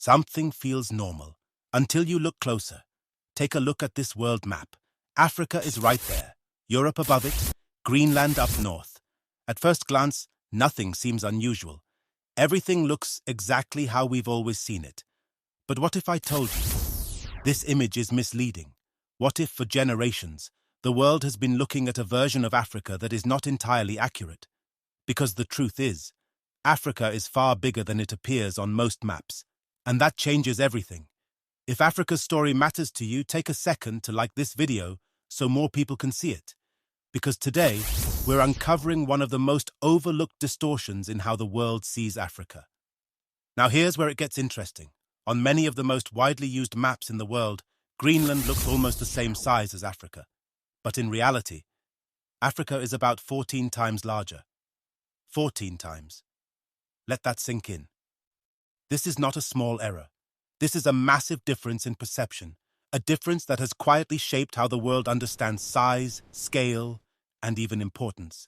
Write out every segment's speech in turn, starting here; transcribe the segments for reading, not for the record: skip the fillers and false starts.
Something feels normal, until you look closer. Take a look at this world map. Africa is right there, Europe above it, Greenland up north. At first glance, nothing seems unusual. Everything looks exactly how we've always seen it. But what if I told you this image is misleading? What if, for generations, the world has been looking at a version of Africa that is not entirely accurate? Because the truth is, Africa is far bigger than it appears on most maps. And that changes everything. If Africa's story matters to you, take a second to like this video so more people can see it. Because today, we're uncovering one of the most overlooked distortions in how the world sees Africa. Now here's where it gets interesting. On many of the most widely used maps in the world, Greenland looks almost the same size as Africa. But in reality, Africa is about 14 times larger. 14 times. Let that sink in. This is not a small error. This is a massive difference in perception, a difference that has quietly shaped how the world understands size, scale, and even importance.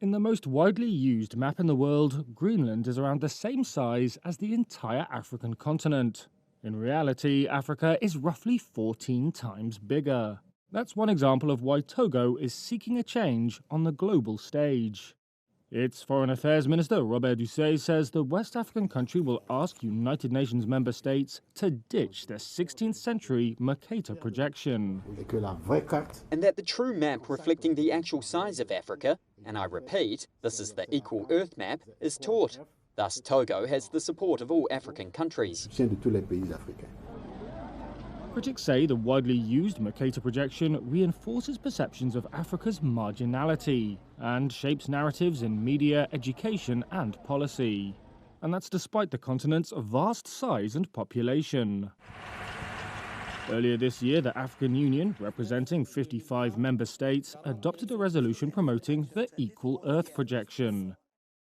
In the most widely used map in the world, Greenland is around the same size as the entire African continent. In reality, Africa is roughly 14 times bigger. That's one example of why Togo is seeking a change on the global stage. Its Foreign Affairs Minister, Robert Dussey, says the West African country will ask United Nations member states to ditch their 16th century Mercator projection. And that the true map reflecting the actual size of Africa, and I repeat, this is the equal Earth map, is taught. Thus, Togo has the support of all African countries. Critics say the widely used Mercator projection reinforces perceptions of Africa's marginality and shapes narratives in media, education and policy. And that's despite the continent's vast size and population. Earlier this year, the African Union, representing 55 member states, adopted a resolution promoting the Equal Earth projection.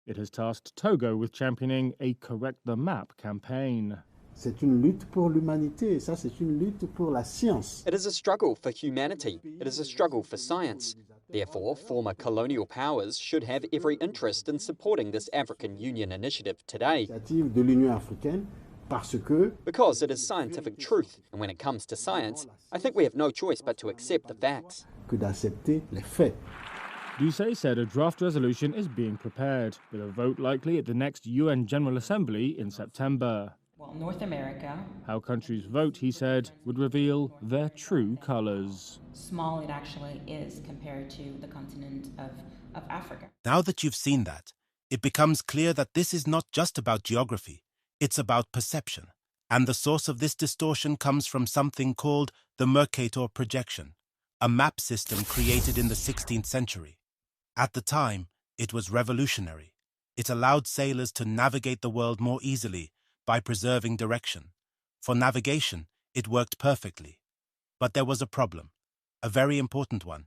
It has tasked Togo with championing a Correct the Map campaign. C'est une lutte pour l'humanité, ça c'est une lutte pour la science. It is a struggle for humanity. It is a struggle for science. Therefore, former colonial powers should have every interest in supporting this African Union initiative today. De l'Union africaine because it is scientific truth, and when it comes to science, I think we have no choice but to accept the facts. Que d'accepter les faits. Dussey said a draft resolution is being prepared, with a vote likely at the next UN General Assembly in September. North America. How countries vote, he said, would reveal their true colours. Small it actually is compared to the continent of Africa. Now that you've seen that, it becomes clear that this is not just about geography, it's about perception. And the source of this distortion comes from something called the Mercator projection, a map system created in the 16th century. At the time, it was revolutionary. It allowed sailors to navigate the world more easily by preserving direction. For navigation, it worked perfectly. But there was a problem, a very important one.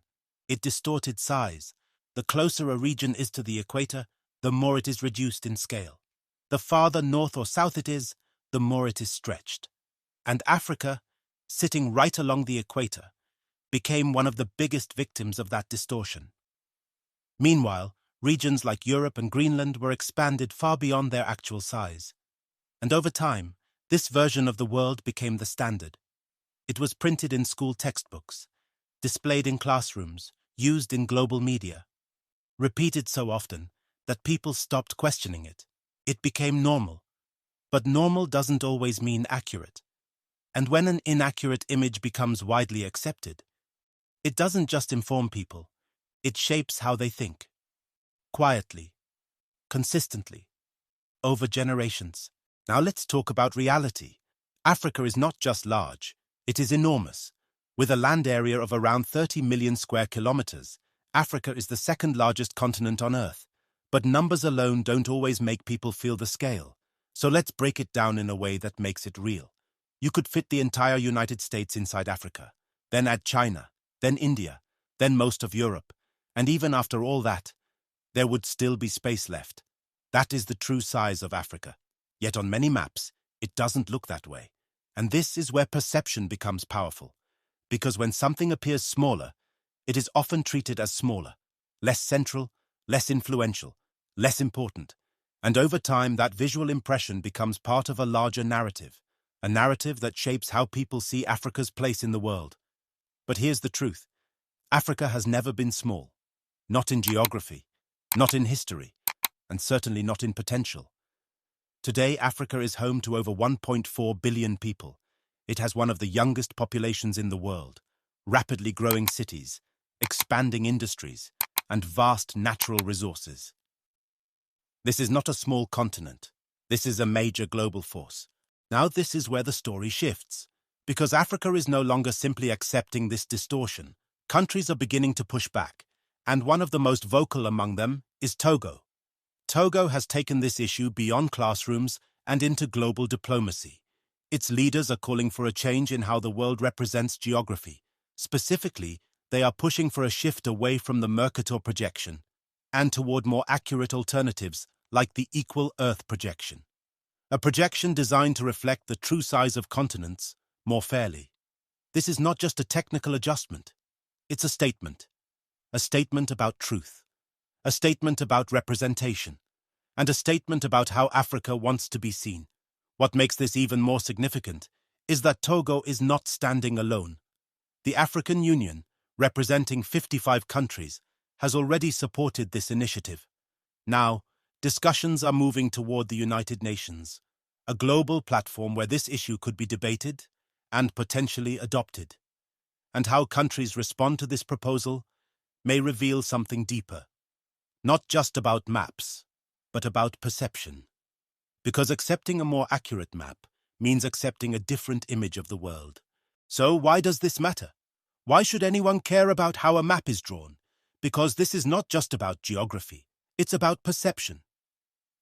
It distorted size. The closer a region is to the equator, the more it is reduced in scale. The farther north or south it is, the more it is stretched. And Africa, sitting right along the equator, became one of the biggest victims of that distortion. Meanwhile, regions like Europe and Greenland were expanded far beyond their actual size. And over time, this version of the world became the standard. It was printed in school textbooks, displayed in classrooms, used in global media, repeated so often that people stopped questioning it. It became normal. But normal doesn't always mean accurate. And when an inaccurate image becomes widely accepted, it doesn't just inform people, it shapes how they think. Quietly, consistently, over generations. Now let's talk about reality. Africa is not just large, it is enormous. With a land area of around 30 million square kilometers, Africa is the second largest continent on Earth. But numbers alone don't always make people feel the scale. So let's break it down in a way that makes it real. You could fit the entire United States inside Africa, then add China, then India, then most of Europe. And even after all that, there would still be space left. That is the true size of Africa. Yet on many maps, it doesn't look that way. And this is where perception becomes powerful. Because when something appears smaller, it is often treated as smaller, less central, less influential, less important. And over time, that visual impression becomes part of a larger narrative, a narrative that shapes how people see Africa's place in the world. But here's the truth. Africa has never been small. Not in geography, not in history, and certainly not in potential. Today, Africa is home to over 1.4 billion people. It has one of the youngest populations in the world, rapidly growing cities, expanding industries, and vast natural resources. This is not a small continent. This is a major global force. Now this is where the story shifts. Because Africa is no longer simply accepting this distortion, countries are beginning to push back, and one of the most vocal among them is Togo. Togo has taken this issue beyond classrooms and into global diplomacy. Its leaders are calling for a change in how the world represents geography. Specifically, they are pushing for a shift away from the Mercator projection and toward more accurate alternatives like the equal Earth projection. A projection designed to reflect the true size of continents more fairly. This is not just a technical adjustment. It's a statement about truth, a statement about representation, and a statement about how Africa wants to be seen. What makes this even more significant is that Togo is not standing alone. The African Union, representing 55 countries, has already supported this initiative. Now, discussions are moving toward the United Nations, a global platform where this issue could be debated and potentially adopted. And how countries respond to this proposal may reveal something deeper, not just about maps, but about perception. Because accepting a more accurate map means accepting a different image of the world. So why does this matter? Why should anyone care about how a map is drawn? Because this is not just about geography, it's about perception.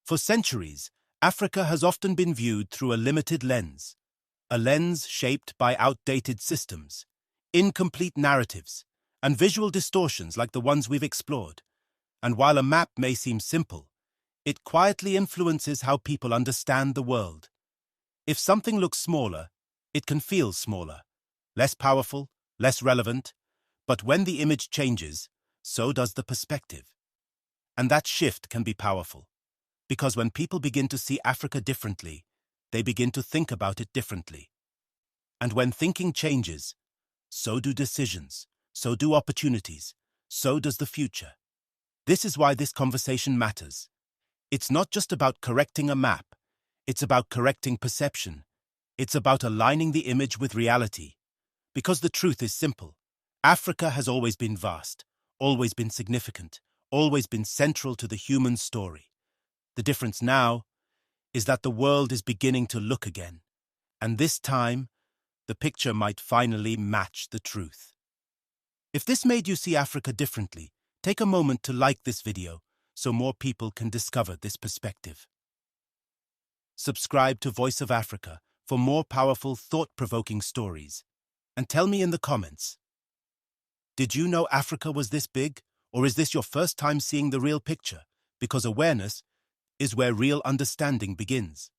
For centuries, Africa has often been viewed through a limited lens, a lens shaped by outdated systems, incomplete narratives, and visual distortions like the ones we've explored. And while a map may seem simple, it quietly influences how people understand the world. If something looks smaller, it can feel smaller, less powerful, less relevant, but when the image changes, so does the perspective. And that shift can be powerful, because when people begin to see Africa differently, they begin to think about it differently. And when thinking changes, so do decisions, so do opportunities, so does the future. This is why this conversation matters. It's not just about correcting a map, it's about correcting perception. It's about aligning the image with reality. Because the truth is simple. Africa has always been vast, always been significant, always been central to the human story. The difference now is that the world is beginning to look again, and this time, the picture might finally match the truth. If this made you see Africa differently, take a moment to like this video so more people can discover this perspective. Subscribe to Voice of Africa for more powerful, thought-provoking stories. And tell me in the comments, did you know Africa was this big, or is this your first time seeing the real picture? Because awareness is where real understanding begins.